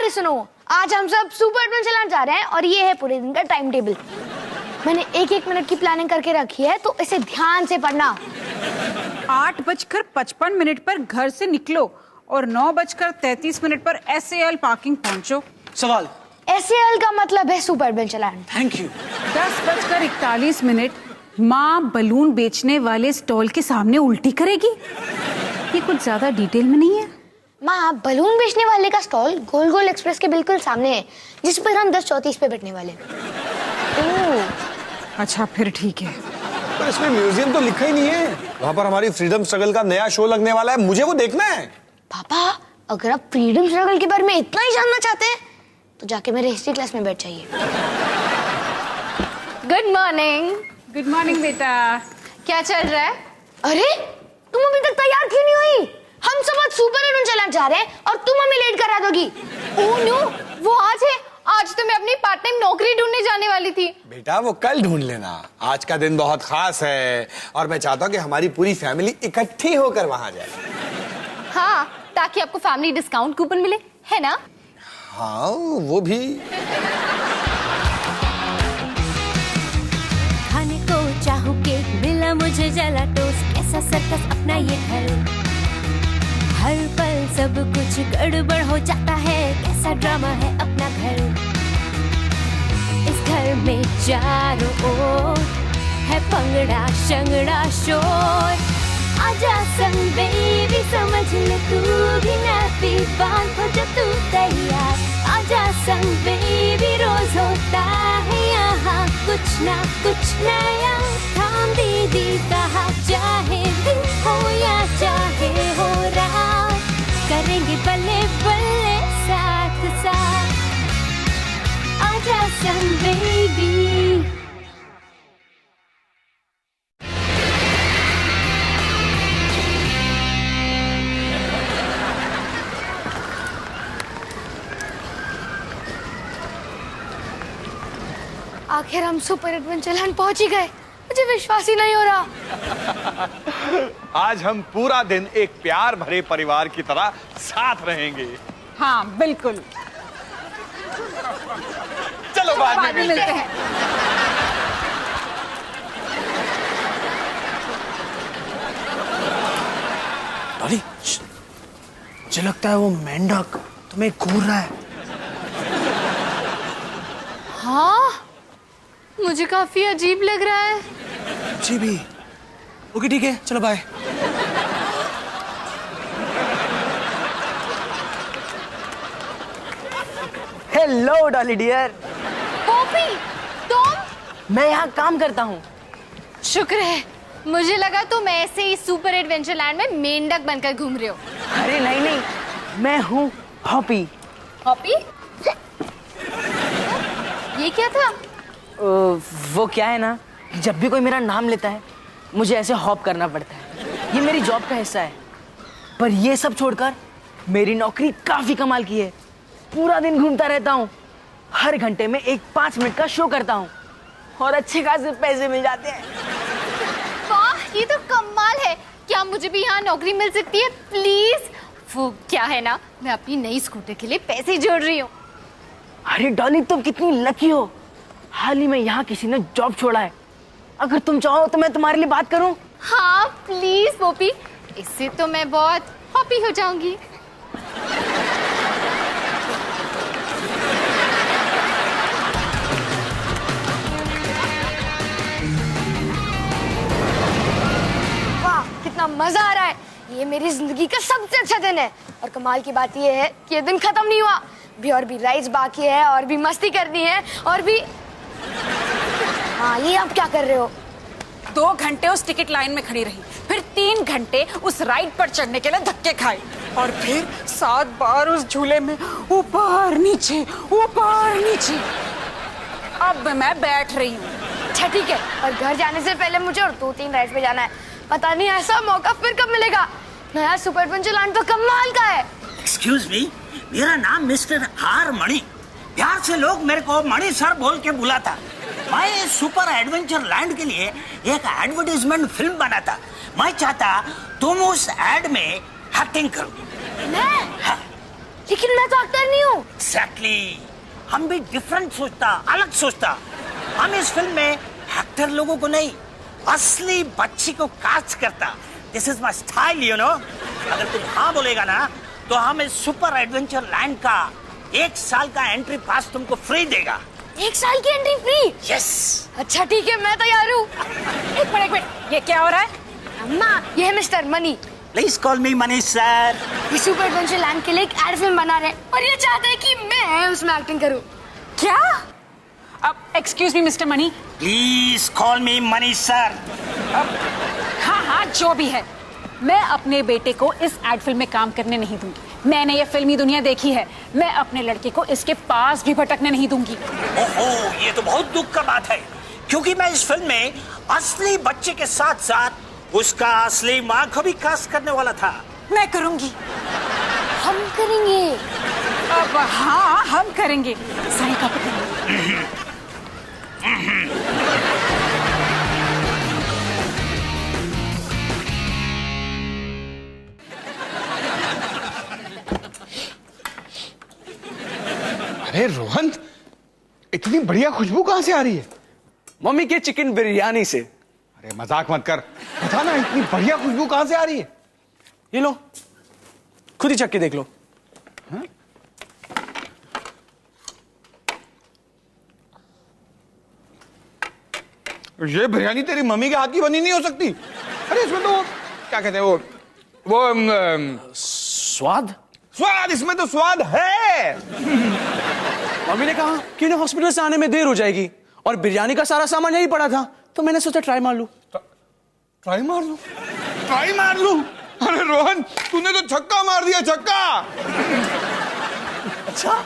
सारी सुनो। आज हम सब सुपर एडवेंचर चलाने जा रहे हैं और ये है पूरे दिन का टाइम टेबल। मैंने एक एक मिनट की प्लानिंग करके रखी है, तो इसे ध्यान से पढ़ना। 8:55 पर घर से निकलो और 9:33 पर SAL पार्किंग पहुंचो। सवाल। SAL का मतलब है super adventure land. Thank you. 10:41 माँ बलून बेचने वाले स्टॉल के सामने उल्टी करेगी। ये कुछ ज्यादा डिटेल में नहीं है। माँ, बलून बेचने वाले का स्टॉल गोल गोल एक्सप्रेस के बिल्कुल सामने है, जिस पर हम 10:34 पे बैठने वाले। अच्छा फिर ठीक है। पर इसमें म्यूजियम तो लिखा ही नहीं है। वहाँ पर हमारी फ्रीडम स्ट्रगल का नया शो लगने वाला है, मुझे वो देखना है। पापा, अगर आप फ्रीडम स्ट्रगल के बारे में इतना ही जानना चाहते हैं तो जाके मेरे हिस्ट्री क्लास में बैठ जाइए। Good morning. गुड मॉर्निंग बेटा। क्या चल रहा है? अरे, तुम अभी तक तैयार क्यों नहीं हुई? हम सब आज सुपर एडवेंचर चलाने जा रहे हैं और तुम हमें लेट करा दोगी। ओह नो, वो आज है। आज तो मैं अपनी पार्ट टाइम नौकरी ढूंढने जाने वाली थी। बेटा वो कल ढूंढ लेना, आज का दिन बहुत खास है और मैं चाहता हूँ कि हमारी पूरी फैमिली इकट्ठी होकर वहाँ जाए। हाँ, ताकि आपको फैमिली डिस्काउंट कूपन मिले, है ना? हाँ वो भी। खाने को चाहूं केक, मिला मुझे जला टोस्ट, कैसा सर्कस अपना ये घर। हर पल सब कुछ गड़बड़ हो जाता है, कैसा ड्रामा है अपना घर। इस घर में चारों ओर है पंगड़ा शंगड़ा शोर। आजा संग बेबी, समझ ले तू भी नैपी बांध हो जा तू तैयार। आजा संग बेबी, रोज होता है यहाँ कुछ ना कुछ नया। थाम दीदी कहा, चाहे दिन हो या चाहे हो रात, करेंगे बल्ले बल्ले साथ साथ। आजा संग बेबी। आखिर हम सुपर एडवेंचर लैंड पहुंच ही गए। मुझे विश्वास ही नहीं हो रहा। आज हम पूरा दिन एक प्यार भरे परिवार की तरह साथ रहेंगे। हाँ बिल्कुल। चलो बाद में मिलते हैं। डॉली, मुझे लगता है वो मेंढक तुम्हें घूर रहा है। हाँ, मुझे काफी अजीब लग रहा है। जी भी। ओके ठीक है, चलो bye. Hello Dolly dear. Poppy, तुम? मैं यहाँ काम करता हूँ। शुक्र है, मुझे लगा तुम ऐसे ही सुपर एडवेंचर लैंड में मेंढक बनकर घूम रहे हो। अरे नहीं नहीं, मैं हूँ हॉपी। हॉपी? ये क्या था? वो क्या है ना, जब भी कोई मेरा नाम लेता है मुझे ऐसे हॉप करना पड़ता है। ये मेरी जॉब का हिस्सा है। पर ये सब छोड़कर मेरी नौकरी काफी कमाल की है। पूरा दिन घूमता रहता हूँ, हर घंटे में एक 5 मिनट का शो करता हूँ और अच्छे खासे पैसे मिल जाते हैं। वाह, ये तो कमाल है। क्या मुझे भी यहाँ नौकरी मिल सकती है प्लीज? वो क्या है ना, मैं अपनी नई स्कूटर के लिए पैसे जोड़ रही हूँ। अरे डॉली, तुम कितनी लकी हो, हाल ही में यहाँ किसी ने जॉब छोड़ा है। अगर तुम चाहो तो मैं तुम्हारे लिए बात करूँ। हाँ प्लीज पोपी, इससे तो मैं बहुत हैप्पी हो जाऊंगी। वाह, कितना मजा आ रहा है। ये मेरी जिंदगी का सबसे अच्छा दिन है। और कमाल की बात ये है कि ये दिन खत्म नहीं हुआ, और भी राइड्स बाकी है और भी मस्ती करनी है और भी। हाँ, ये आप क्या कर रहे हो? 2 घंटे उस टिकट लाइन में खड़ी रही, फिर 3 घंटे उस राइड पर चढ़ने के लिए धक्के खाए और फिर 7 बार उस झूले में ऊपर नीचे ऊपर नीचे। अब मैं बैठ रही हूँ। अच्छा ठीक है, और घर जाने से पहले मुझे और 2-3 राइड्स पे जाना है। पता नहीं ऐसा मौका फिर कब मिलेगा। नया सुपर एडवेंचर लैंड तो कमाल का है। एक्सक्यूज मी, मेरा नाम मिस्टर आर मणि। प्यार से लोग मेरे को मणि सर बोल के बुलाता। मैं सुपर एडवेंचर लैंड के लिए एक एडवर्टाइजमेंट फिल्म बना था। मैं चाहता तुम उस एड में एक्टिंग करो। मैं? हाँ। लेकिन मैं तो एक्टर नहीं हूँ। एग्जैक्टली, हम भी डिफरेंट सोचता, अलग सोचता। हम इस फिल्म में एक्टर लोगों को नहीं, असली बच्ची को कास्ट करता। This is my style, you know. अगर तुम हाँ बोलेगा ना तो हम इस सुपर एडवेंचर लैंड का 1 साल का एंट्री पास तुमको फ्री देगा। 1 साल की एंट्री फ्री? यस। अच्छा ठीक है, मैं तैयार हूँ। एक मिनट, ये क्या हो रहा है? अम्मा, ये है mister money. Please call me Manish sir. ये सुपर एडवेंचर लैंड के लिए एक एड फिल्म बना रहे हैं और ये चाहते हैं कि मैं उसमें एक्टिंग करूँ। क्या? अब excuse me mister money. Please call me Manish sir. हाँ, जो भी है, मैं अपने बेटे को इस एड फिल्म में काम करने नहीं दूंगी। मैंने ये फिल्मी दुनिया देखी है, मैं अपने लड़के को इसके पास भी भटकने नहीं दूंगी। ओहो, ये तो बहुत दुख का बात है, क्योंकि मैं इस फिल्म में असली बच्चे के साथ साथ उसका असली माँ को भी कास्ट करने वाला था। मैं करूंगी। हम करेंगे? अब हाँ, हम करेंगे। सारी कॉपी करेंगे। अरे रोहन, इतनी बढ़िया खुशबू कहां से आ रही है? मम्मी के चिकन बिरयानी से। अरे मजाक मत कर, बता ना इतनी बढ़िया खुशबू कहां से आ रही है? ये लो, खुद ही चख के देख लो। हाँ? ये बिरयानी तेरी मम्मी के हाथ की बनी नहीं हो सकती। अरे इसमें तो क्या कहते हैं वो स्वाद इसमें तो स्वाद है। मम्मी ने कहा कि उन्हें हॉस्पिटल से आने में देर हो जाएगी और बिरयानी का सारा सामान यही पड़ा था, तो मैंने सोचा ट्राई मार लूं। ट्राई मार लूं? अरे रोहन, तूने तो छक्का मार दिया, छक्का। अच्छा,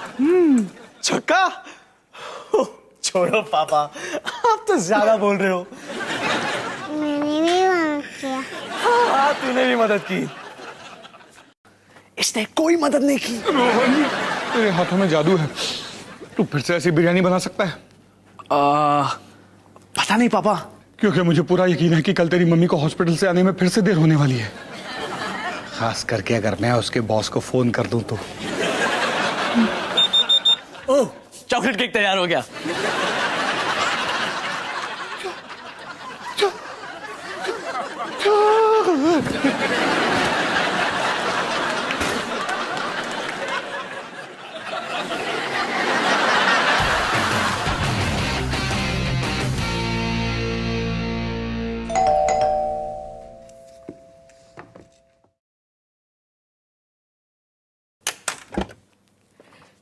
छक्का? छोड़ो पापा, आप तो ज्यादा बोल रहे हो। मैंने भी मदद किया। हाँ, तूने भी मदद की। इसने कोई मदद नहीं की। रोहन, तेरे हाथों में जादू है, तू फिर से ऐसी बिरयानी बना सकता है? पता नहीं पापा। क्योंकि मुझे पूरा यकीन है कि कल तेरी मम्मी को हॉस्पिटल से आने में फिर से देर होने वाली है, खास करके अगर मैं उसके बॉस को फोन कर दूं तो। ओह, चॉकलेट केक तैयार हो गया।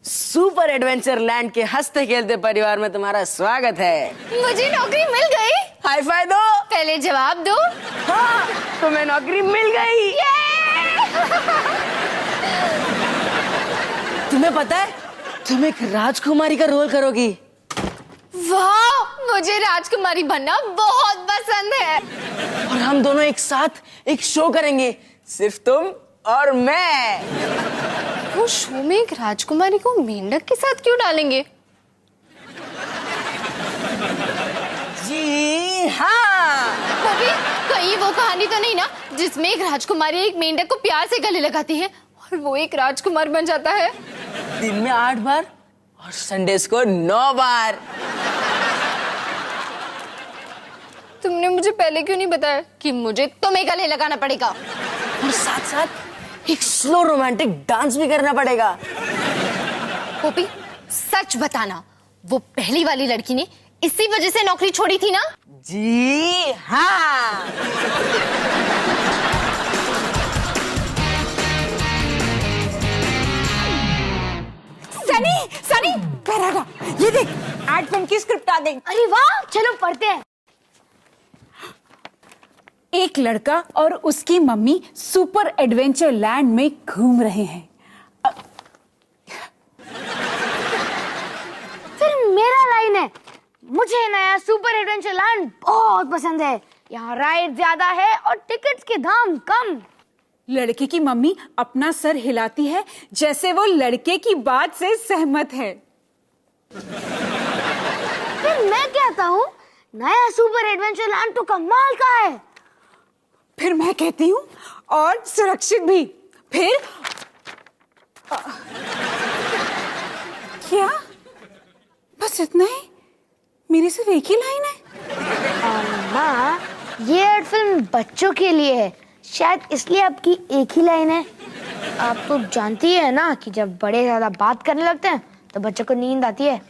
सुपर एडवेंचर लैंड के हंसते खेलते परिवार में तुम्हारा स्वागत है। मुझे नौकरी मिल गई। हाई फाई दो। पहले जवाब दो। हाँ, तुम्हें नौकरी मिल गई। तुम्हें पता है, तुम एक राजकुमारी का रोल करोगी। वाह, मुझे राजकुमारी बनना बहुत पसंद है। और हम दोनों एक साथ एक शो करेंगे, सिर्फ तुम और मैं। वो शो में एक राजकुमारी को मेंढक के साथ क्यों डालेंगे? जी हाँ। कभी कहीं वो कहानी तो नहीं ना जिसमें एक राजकुमारी एक मेंढक को प्यार से गले लगाती है और वो एक राजकुमार बन जाता है? दिन में 8 बार और संडेज को 9 बार। तुमने मुझे पहले क्यों नहीं बताया कि मुझे तुम्हें गले लगाना पड़ेगा? और साथ साथ एक स्लो रोमांटिक डांस भी करना पड़ेगा। पोपी, सच बताना, वो पहली वाली लड़की ने इसी वजह से नौकरी छोड़ी थी ना? जी हाँ। सनी, पैरागा, ये देख, एड फिल्म की स्क्रिप्ट आ गई। अरे वाह, चलो पढ़ते हैं। एक लड़का और उसकी मम्मी सुपर एडवेंचर लैंड में घूम रहे हैं। फिर मेरा लाइन है, मुझे नया सुपर एडवेंचर लैंड बहुत पसंद है। यहाँ राइड ज्यादा है और टिकट्स के दाम कम। लड़के की मम्मी अपना सर हिलाती है जैसे वो लड़के की बात से सहमत है। फिर मैं कहता हूँ, नया सुपर एडवेंचर लैंड तो कमाल का है। फिर मैं कहती हूँ, और सुरक्षित भी। फिर क्या? बस इतना ही? मेरी सिर्फ एक ही लाइन है? माँ, ये एड फिल्म बच्चों के लिए है, शायद इसलिए आपकी एक ही लाइन है। आप तो जानती है ना कि जब बड़े ज्यादा बात करने लगते हैं तो बच्चों को नींद आती है।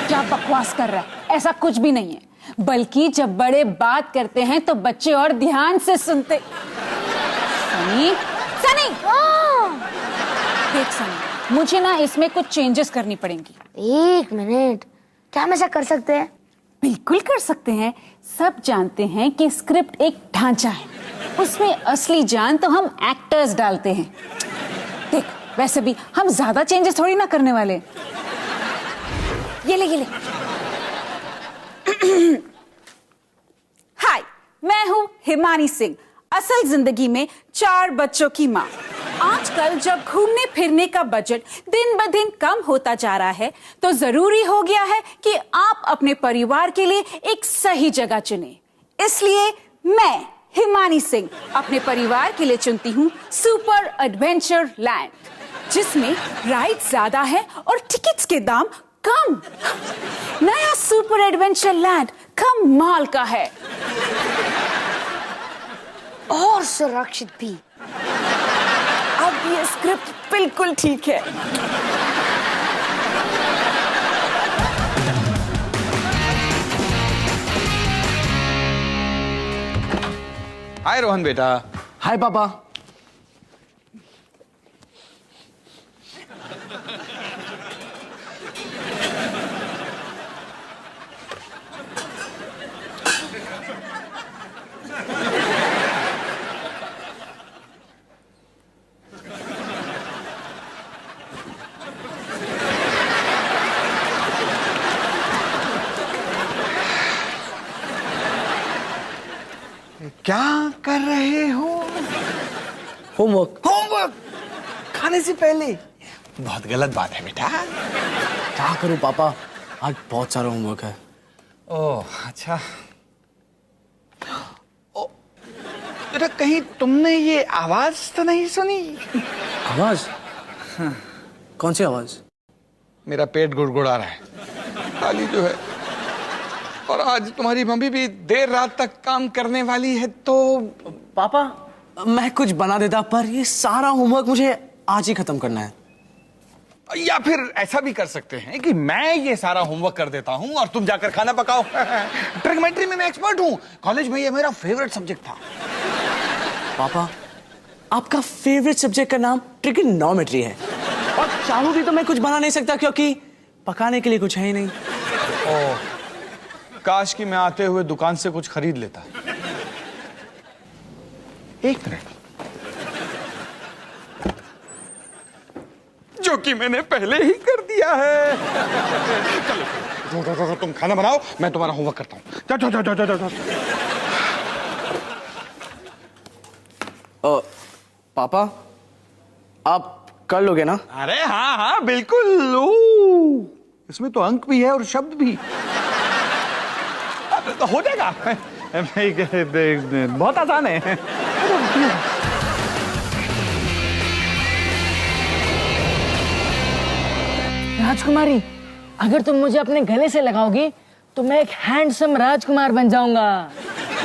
क्या बकवास कर रहा है? ऐसा कुछ भी नहीं है, बल्कि जब बड़े बात करते हैं तो बच्चे और ध्यान से सुनते। सनी, सनी! देख सनी, मुझे ना इसमें कुछ चेंजेस करनी पड़ेंगी। 1 मिनट, क्या हम ऐसा कर सकते हैं? बिल्कुल कर सकते हैं। सब जानते हैं कि स्क्रिप्ट एक ढांचा है, उसमें असली जान तो हम एक्टर्स डालते हैं। देख, वैसे भी हम ज्यादा चेंजेस थोड़ी ना करने वाले। ये ले। हाय, मैं हूँ हिमानी सिंह, असल जिंदगी में 4 बच्चों की माँ। आजकल जब घूमने फिरने का बजट दिन ब दिन कम होता जा रहा है, तो जरूरी हो गया है कि आप अपने परिवार के लिए एक सही जगह चुनें। इसलिए मैं हिमानी सिंह अपने परिवार के लिए चुनती हूँ सुपर एडवेंचर लैंड, जिसमें राइड ज्यादा है और टिकट्स के दाम कम। नया सुपर एडवेंचर लैंड कमाल का है और सुरक्षित भी। अब ये स्क्रिप्ट बिल्कुल ठीक है। हाय रोहन बेटा। हाय पापा। क्या कर रहे हो? होमवर्क खाने से पहले? बहुत गलत बात है बेटा। क्या करूं पापा, आज बहुत सारा होमवर्क है। ओह अच्छा। बेटा, कहीं तुमने ये आवाज तो नहीं सुनी? आवाज? हाँ। कौन सी आवाज? मेरा पेट गुड़गुड़ा रहा है, खाली जो है। और आज तुम्हारी मम्मी भी देर रात तक काम करने वाली है, तो पापा मैं कुछ बना देता, पर ये सारा होमवर्क मुझे आज ही खत्म करना है। या फिर ऐसा भी कर सकते हैं कि मैं ये सारा होमवर्क कर देता हूं और तुम जाकर खाना पकाओ। ट्रिग्नोमेट्री में मैं एक्सपर्ट हूं, कॉलेज में ये मेरा फेवरेट सब्जेक्ट था। पापा, आपका फेवरेट सब्जेक्ट का नाम ट्रिग्नोमेट्री है, और चाहूं भी तो मैं कुछ बना नहीं सकता क्योंकि पकाने के लिए कुछ है ही नहीं। ओह, काश कि मैं आते हुए दुकान से कुछ खरीद लेता। 1 मिनट, जो कि मैंने पहले ही कर दिया है। चलो तुम खाना बनाओ, मैं तुम्हारा होमवर्क करता हूँ। जाओ। पापा आप कर लोगे ना? अरे हाँ बिल्कुल। इसमें तो अंक भी है और शब्द भी। तो हो जाएगा, बहुत आसान है। राजकुमारी, अगर तुम मुझे अपने गले से लगाओगी तो मैं एक हैंडसम राजकुमार बन जाऊंगा।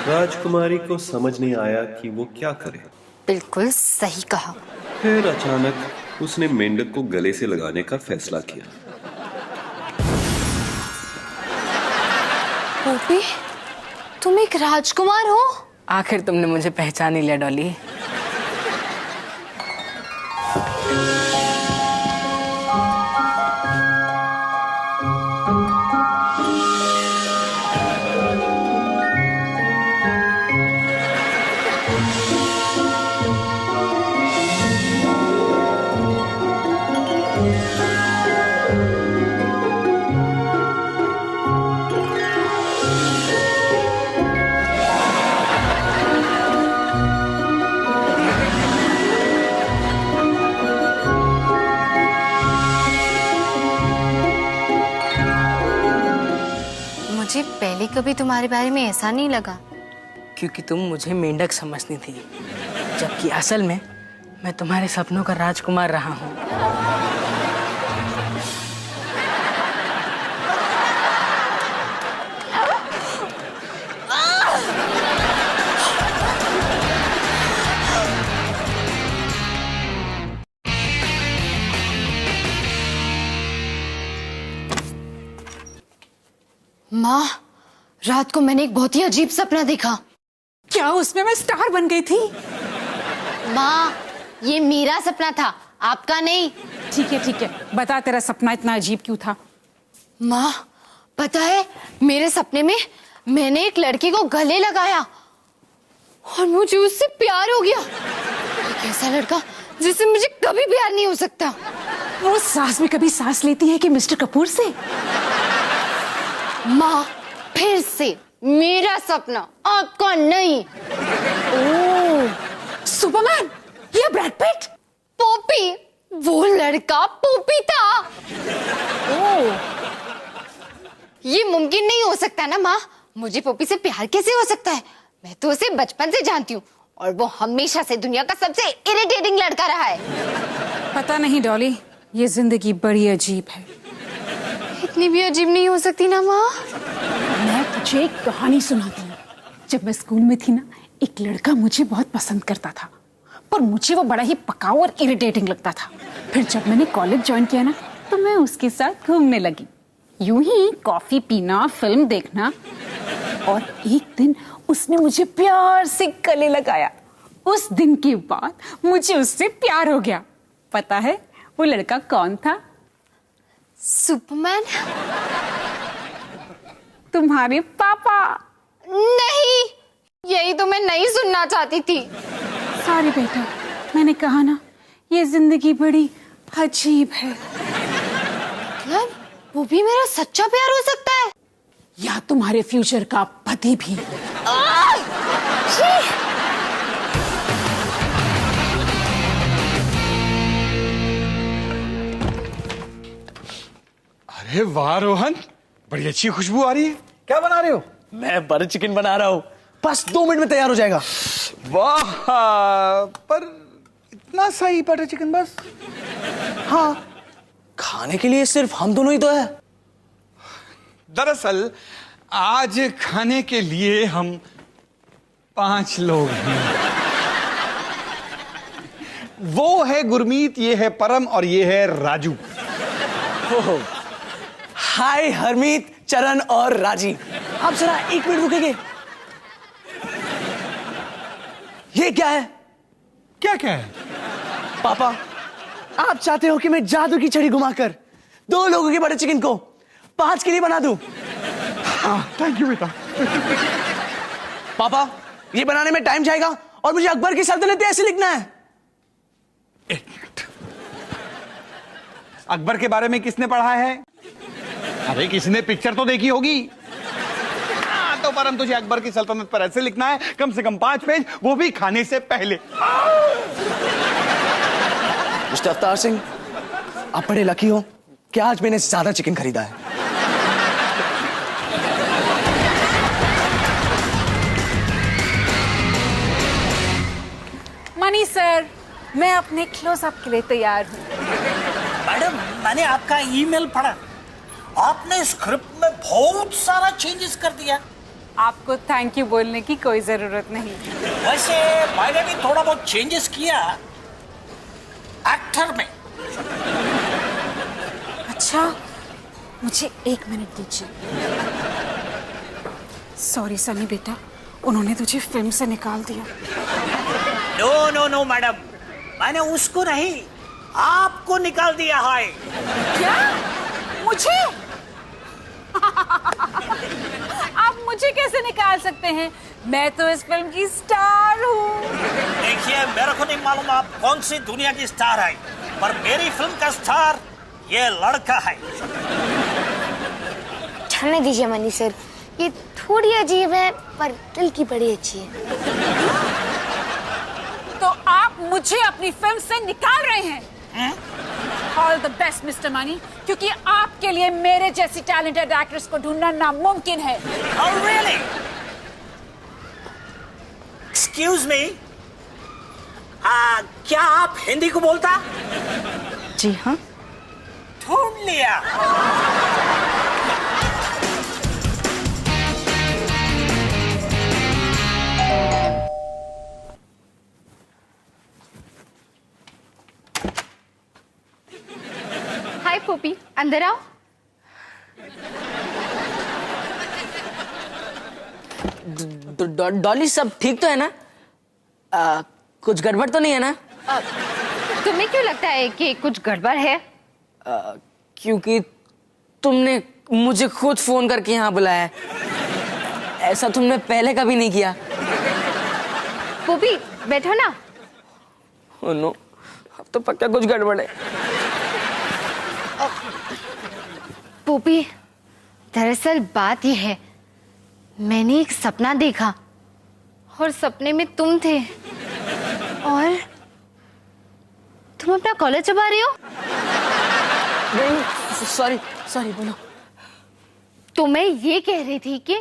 राजकुमारी को समझ नहीं आया कि वो क्या करे। बिल्कुल सही कहा। फिर अचानक उसने मेंढक को गले से लगाने का फैसला किया। पोपी, तुम एक राजकुमार हो? आखिर तुमने मुझे पहचान ही लिया डॉली। मुझे पहले कभी तुम्हारे बारे में ऐसा नहीं लगा। क्योंकि तुम मुझे मेंढक समझती थी, जबकि असल में मैं तुम्हारे सपनों का राजकुमार रहा हूँ। माँ, रात को मैंने एक बहुत ही अजीब सपना देखा। क्या उसमें मैं स्टार बन गई थी? माँ, ये मेरा सपना था, आपका नहीं। ठीक है, बता तेरा सपना इतना अजीब क्यों था? माँ, पता है मेरे सपने में मैंने एक लड़के को गले लगाया और मुझे उससे प्यार हो गया। एक ऐसा लड़का जिससे मुझे कभी प्यार नहीं हो सकता। वो सास में कभी सांस लेती है कि मिस्टर कपूर से? माँ, फिर से मेरा सपना, आपका नहीं। ओह, सुपरमैन या ब्रैड पिट? पोपी, वो लड़का पोपी था। ओह, ये मुमकिन नहीं हो सकता ना माँ, मुझे पोपी से प्यार कैसे हो सकता है? मैं तो उसे बचपन से जानती हूँ और वो हमेशा से दुनिया का सबसे इरिटेटिंग लड़का रहा है। पता नहीं डॉली, ये जिंदगी बड़ी अजीब है। इतनी भी अजीब नहीं हो सकती ना माँ। मैं तुझे एक कहानी सुनाती हूँ। जब मैं स्कूल में थी ना, एक लड़का मुझे बहुत पसंद करता था, पर मुझे वो बड़ा ही पकाऊ और इरिटेटिंग लगता था। फिर जब मैंने कॉलेज ज्वाइन किया ना, तो मैं उसके साथ घूमने लगी, यूं ही कॉफी पीना, फिल्म देखना, और एक दिन उसने मुझे प्यार से गले लगाया। उस दिन के बाद मुझे उससे प्यार हो गया। पता है वो लड़का कौन था? सुपरमैन? तुम्हारे पापा। नहीं, यही तो मैं नहीं सुनना चाहती थी। सॉरी बेटा, मैंने कहा ना, ये जिंदगी बड़ी अजीब है। मतलब वो भी मेरा सच्चा प्यार हो सकता है? या तुम्हारे फ्यूचर का पति भी। अरे वाह रोहन, बड़ी अच्छी खुशबू आ रही है। क्या बना रहे हो? मैं बटर चिकन बना रहा हूँ, बस 2 मिनट में तैयार हो जाएगा। वाह, पर इतना सही बटर चिकन बस? हाँ, खाने के लिए सिर्फ हम दोनों ही तो है। दरअसल आज खाने के लिए हम 5 लोग हैं। वो है गुरमीत, ये है परम और ये है राजू। हाय हरमीत, चरण और राजीव। आप जरा 1 मिनट रुकेंगे? ये क्या है? क्या क्या है? पापा, आप चाहते हो कि मैं जादू की छड़ी घुमाकर 2 लोगों के बटर चिकन को 5 के लिए बना दूं? हाँ, थैंक यू बेटा। पापा, ये बनाने में टाइम जाएगा और मुझे अकबर की सल्तनत ऐसे लिखना है। 1 मिनट। अकबर के बारे में किसने पढ़ा है? अरे किसने पिक्चर तो देखी होगी। हाँ, तो परम तुझे अकबर की सल्तनत पर ऐसे लिखना है, कम से कम 5 पेज, वो भी खाने से पहले। मिस्टर अवतार सिंह, आप बड़े लकी हो कि आज मैंने ज्यादा चिकन खरीदा है। मनी सर, मैं अपने क्लोजअप के लिए तैयार हूँ। मैडम, मैंने आपका ईमेल पढ़ा, आपने स्क्रिप्ट में बहुत सारा चेंजेस कर दिया। आपको थैंक यू बोलने की कोई जरूरत नहीं। वैसे मैंने भी थोड़ा बहुत चेंजेस किया एक्टर में। अच्छा, मुझे 1 मिनट दीजिए। सॉरी सनी बेटा, उन्होंने तुझे फिल्म से निकाल दिया। नो नो नो मैडम, मैंने उसको नहीं, आपको निकाल दिया है। क्या? मुझे? आप मुझे कैसे निकाल सकते हैं? मैं तो इस फिल्म की स्टार हूँ। देखिए, मेरे को नहीं मालूम आप कौन सी दुनिया की स्टार है, पर मेरी फिल्म का स्टार ये लड़का है। छाने दीजिए मनी सर, ये थोड़ी अजीब है पर दिल की बड़ी अच्छी है। तो आप मुझे अपनी फिल्म से निकाल रहे हैं? All the best mister money, क्योंकि आपके लिए मेरे जैसी टैलेंटेड एक्ट्रेस को ढूंढना नामुमकिन है। Oh really? Excuse me? क्या आप हिंदी को बोलता? जी हाँ। ढूंढ लिया। हाय पोपी, अंदर आओ। डॉली सब ठीक तो है ना? कुछ गड़बड़ तो नहीं है ना? तुम्हें क्यों लगता है कि कुछ गड़बड़ है? क्योंकि तुमने मुझे खुद फोन करके यहाँ बुलाया है। ऐसा तुमने पहले कभी नहीं किया। पोपी बैठो ना। ओह नो, अब तो पक्का कुछ गड़बड़ है। पोपी, दरअसल बात यह है, मैंने एक सपना देखा और सपने में तुम थे और तुम अपना कॉलर चबा रहे हो। नहीं, सॉरी बोलो। तो मैं ये कह रही थी कि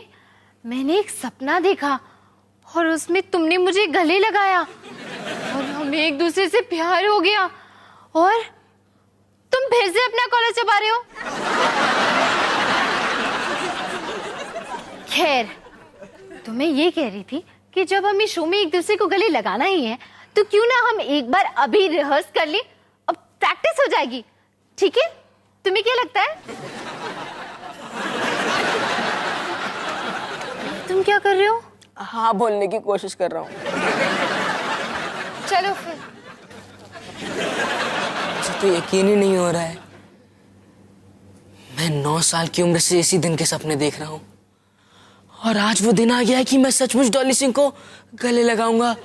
मैंने एक सपना देखा और उसमें तुमने मुझे गले लगाया और हमें एक दूसरे से प्यार हो गया और तुम फिर से अपना कॉलर चबा रहे हो। खैर, तो मैं ये कह रही थी कि जब हमें शो में एक दूसरे को गले लगाना ही है तो क्यों ना हम एक बार अभी रिहर्स कर ले, अब प्रैक्टिस हो जाएगी। ठीक है, तुम्हें क्या लगता है? तुम क्या कर रहे हो? हाँ, बोलने की कोशिश कर रहा हूँ। चलो फिर। मुझे तो यकीन ही नहीं हो रहा है, मैं 9 साल की उम्र से इसी दिन के सपने देख रहा हूँ और आज वो दिन आ गया है कि मैं सचमुच डॉली सिंह को गले लगाऊंगा,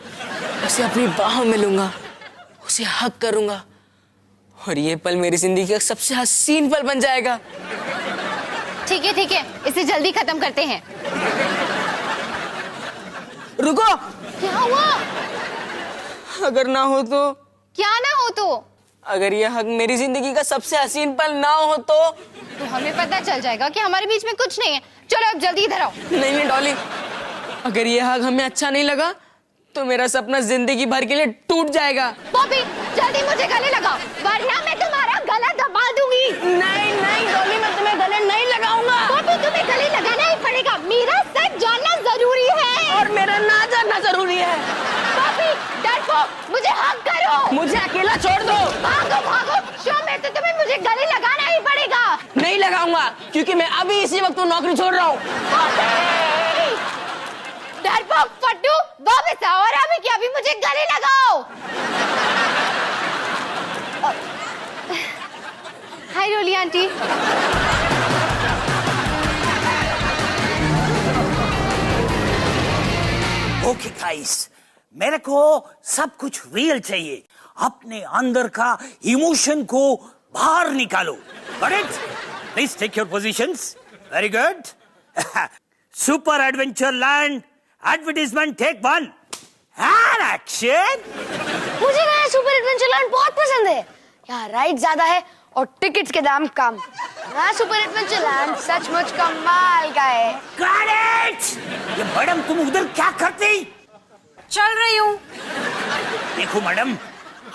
उसे अपनी बाहों में लूंगा, उसे हक करूंगा और ये पल मेरी जिंदगी का सबसे हसीन पल बन जाएगा। ठीक है, इसे जल्दी खत्म करते हैं। रुको, क्या हुआ? अगर ना हो तो? क्या ना हो तो? अगर ये हक मेरी जिंदगी का सबसे हसीन पल ना हो तो हमें पता चल जाएगा कि हमारे बीच में कुछ नहीं है। चलो अब जल्दी इधर आओ। नहीं डॉली, अगर ये हक हमें अच्छा नहीं लगा तो मेरा सपना जिंदगी भर के लिए टूट जाएगा। पॉपी, जल्दी मुझे गले लगाओ वरना मैं तुम्हारा गला दबा दूंगी। नहीं डॉली, मैं तुम्हें गले नहीं लगाऊंगा। पॉपी, तुम्हें गले लगाना ही पड़ेगा। मेरा सच जानना जरूरी है और मेरा ना जानना जरूरी है। पॉपी, डरपोक, मुझे हक करो। मुझे अकेला छोड़ दो। भागो, शो में तो तुम्हें मुझे गले लगाना ही पड़ेगा। नहीं लगाऊंगा क्योंकि मैं अभी इसी वक्त नौकरी छोड़ रहा हूँ। डरपोक फट्टू, वापस आओ और अभी क्या अभी मुझे गले लगाओ। हाय रोली आंटी। ओके गाइस, मेरे को सब कुछ रियल चाहिए। अपने अंदर का इमोशन को बाहर निकालो। Got it? Please take your positions. Very good. Super Adventure Land Advertisement take 1 and action. मुझे नया सुपर एडवेंचर लैंड बहुत पसंद है। यहाँ राइड ज्यादा है और टिकट्स के दाम कम। नया सुपर एडवेंचर लैंड सचमुच कमाल का है। Got it? ये मैडम तुम उधर क्या करती? चल रही हूँ। देखो मैडम,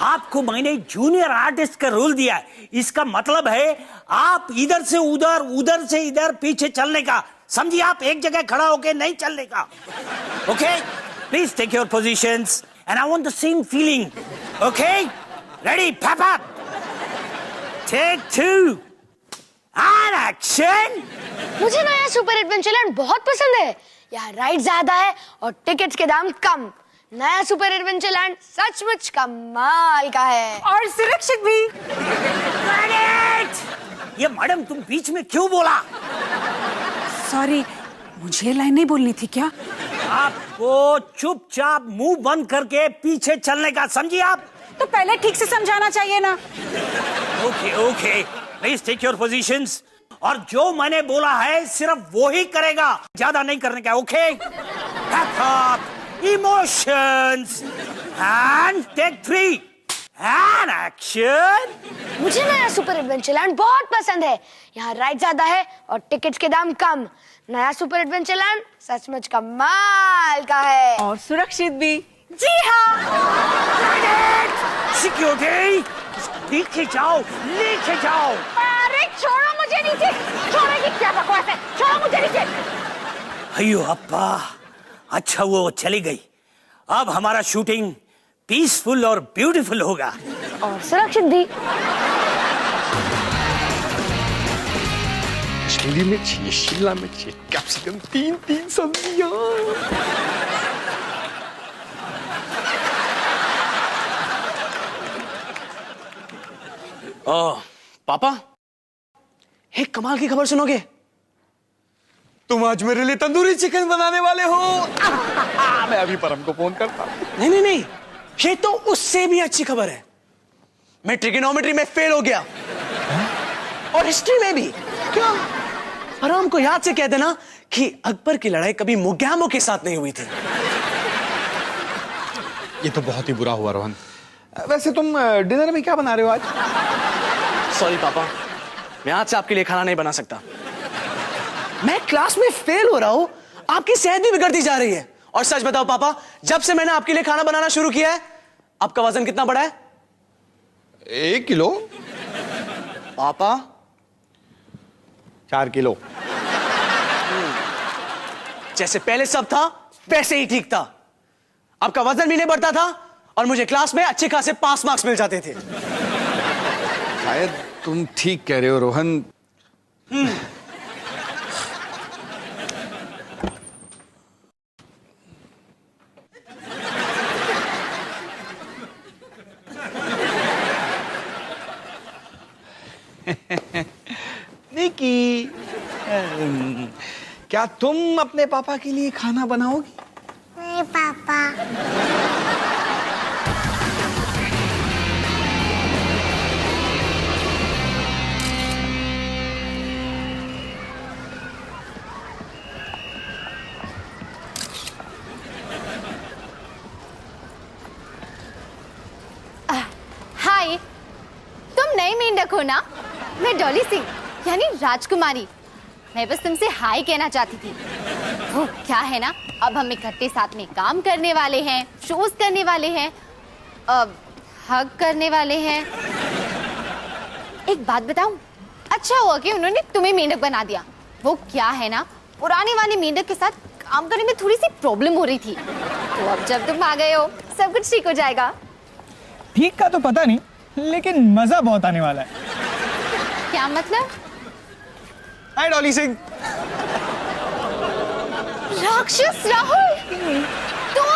आपको मैंने जूनियर आर्टिस्ट का रोल दिया है। इसका मतलब है आप इधर से उधर, उधर से इधर पीछे चलने का। समझिए, आप एक जगह खड़ा होके नहीं चलने का। Okay, please take your positions and I want the same feeling. Okay, ready, pep up, take 2 and action. मुझे नया सुपर एडवेंचर लैंड बहुत पसंद है। यहाँ राइड ज्यादा है और टिकट्स के दाम कम। नया सुपर एडवेंचर लैंड सचमुच कमाल का है और सुरक्षित भी। ये मैडम तुम बीच में क्यों बोला? सॉरी, मुझे लाइन नहीं बोलनी थी क्या? आपको चुपचाप मुंह बंद करके पीछे चलने का। समझिए आप? तो पहले ठीक से समझाना चाहिए ना। Okay, please take your positions और जो मैंने बोला है सिर्फ वो ही करेगा, ज्यादा नहीं करने का। Okay, back up, emotions and take 3 and action. मुझे नया सुपर एडवेंचर लैंड बहुत पसंद है। यहाँ राइड ज्यादा है और टिकट्स के दाम कम। नया सुपर एडवेंचर लैंड सचमुच कमाल का है और सुरक्षित भी। जी हाँ। सिक्योरिटी, नीचे जाओ, नीचे जाओ। अरे छोड़ो मुझे नीचे। छोड़ो, ये क्या बकवास है? छोड़ो मुझे नीचे। अयो अप्पा, अच्छा वो चली गई। अब हमारा शूटिंग पीसफुल और ब्यूटीफुल होगा और सुरक्षित भी। हरी मिर्च, ये शिमला मिर्च, ये कैप्सिकम, 3 सब्जियां। पापा, एक कमाल की खबर सुनोगे? तुम आज मेरे लिए तंदूरी चिकन बनाने वाले हो। मैं अभी परम को फोन करता हूं। नहीं नहीं नहीं, ये तो उससे भी अच्छी खबर है। मैं ट्रिगोनोमेट्री में फेल हो गया और हिस्ट्री में भी। क्या? परम को याद से कह देना कि अकबर की लड़ाई कभी मुगैमो के साथ नहीं हुई थी। ये तो बहुत ही बुरा हुआ रोहन। वैसे तुम डिनर में क्या बना रहे हो आज? सॉरी पापा, मैं आज से आपके लिए खाना नहीं बना सकता। मैं क्लास में फेल हो रहा हूं, आपकी सेहत भी बिगड़ती जा रही है। और सच बताओ पापा, जब से मैंने आपके लिए खाना बनाना शुरू किया है, आपका वजन कितना बढ़ा है? 1 किलो। पापा 4 किलो। जैसे पहले सब था वैसे ही ठीक था। आपका वजन भी नहीं बढ़ता था और मुझे क्लास में अच्छे खासे पास मार्क्स मिल जाते थे। शायद तुम ठीक कह रहे हो रोहन। निकी, क्या तुम अपने पापा के लिए खाना बनाओगी? नहीं पापा। हाय, तुम नई मेंढक हो ना? मैं डॉली सिंह यानी राजकुमारी। मैं बस तुमसे हाय कहना चाहती थी। वो क्या है ना, अब हम इकट्ठे साथ में काम करने वाले हैं, शोज करने वाले हैं, हग करने वाले हैं। एक बात बताऊं, अच्छा हुआ कि उन्होंने तुम्हें मेंढक बना दिया। वो क्या है ना, पुराने वाले मेंढक के साथ काम करने में थोड़ी सी प्रॉब्लम हो रही थी, तो अब जब तुम आ गए हो सब कुछ ठीक हो जाएगा। ठीक का तो पता नहीं, लेकिन मजा बहुत आने वाला है। क्या मतलब? हाय डॉली सिंह। राक्षस राहुल, तुम?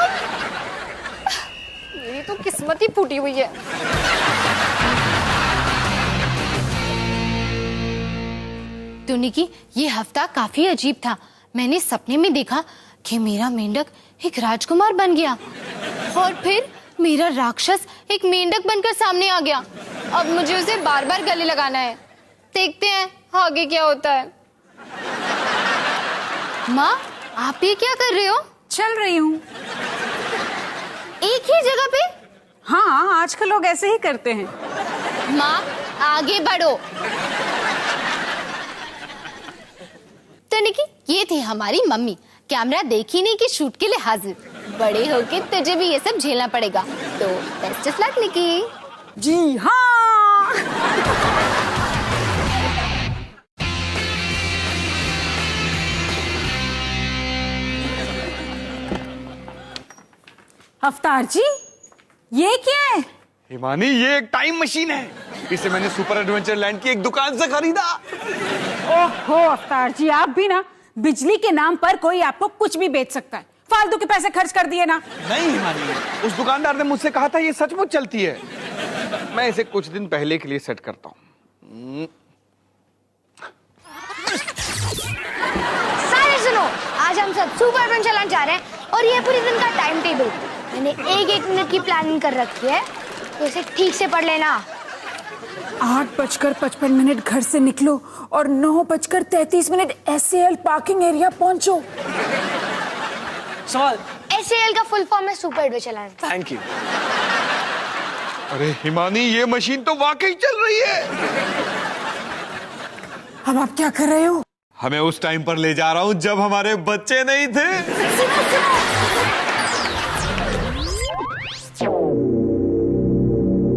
मेरी तो किस्मत ही फूटी हुई है। तो निकी, ये हफ्ता काफी अजीब था। मैंने सपने में देखा कि मेरा मेंढक एक राजकुमार बन गया और फिर मेरा राक्षस एक मेंढक बनकर सामने आ गया। अब मुझे उसे बार बार गले लगाना है। देखते हैं आगे क्या होता है। माँ, आप ये क्या कर रहे हो? चल रही हूँ। एक ही जगह पे? हाँ, आजकल लोग ऐसे ही करते हैं। माँ, आगे बढ़ो। तो निकी, ये थी हमारी मम्मी। कैमरा देखी नहीं कि शूट के लिए हाजिर। बड़े होके तुझे भी ये सब झेलना पड़ेगा। तो बेस्ट ऑफ लक निकी। जी हाँ। अवतार जी, ये क्या है? हिमानी, ये एक टाइम मशीन है। इसे मैंने सुपर एडवेंचर लैंड की एक दुकान से खरीदा। ओहो अवतार जी, आप भी ना, बिजली के नाम पर कोई आपको कुछ भी बेच सकता है। फालतू के पैसे खर्च कर दिए ना। नहीं हिमानी, उस दुकानदार ने मुझसे कहा था ये सचमुच चलती है। मैं इसे कुछ दिन पहले के लिए सेट करता हूँ। सारे सुनो, आज हम सब सुपर एडवेंचर लैंड जा रहे हैं और ये पूरे दिन का टाइम टेबल मैंने 1-1 मिनट की प्लानिंग कर रखी है, तो इसे ठीक से पढ़ लेना। 8:55 घर से निकलो और 9:33 SAL पार्किंग एरिया पहुंचो। सवाल। SAL का फुल फॉर्म है super adventure land. Thank you. अरे हिमानी, ये मशीन तो वाकई चल रही है। अब आप क्या कर रहे हो? हमें उस टाइम पर ले जा रहा हूँ जब हमारे बच्चे नहीं थे। सुनो, सुनो।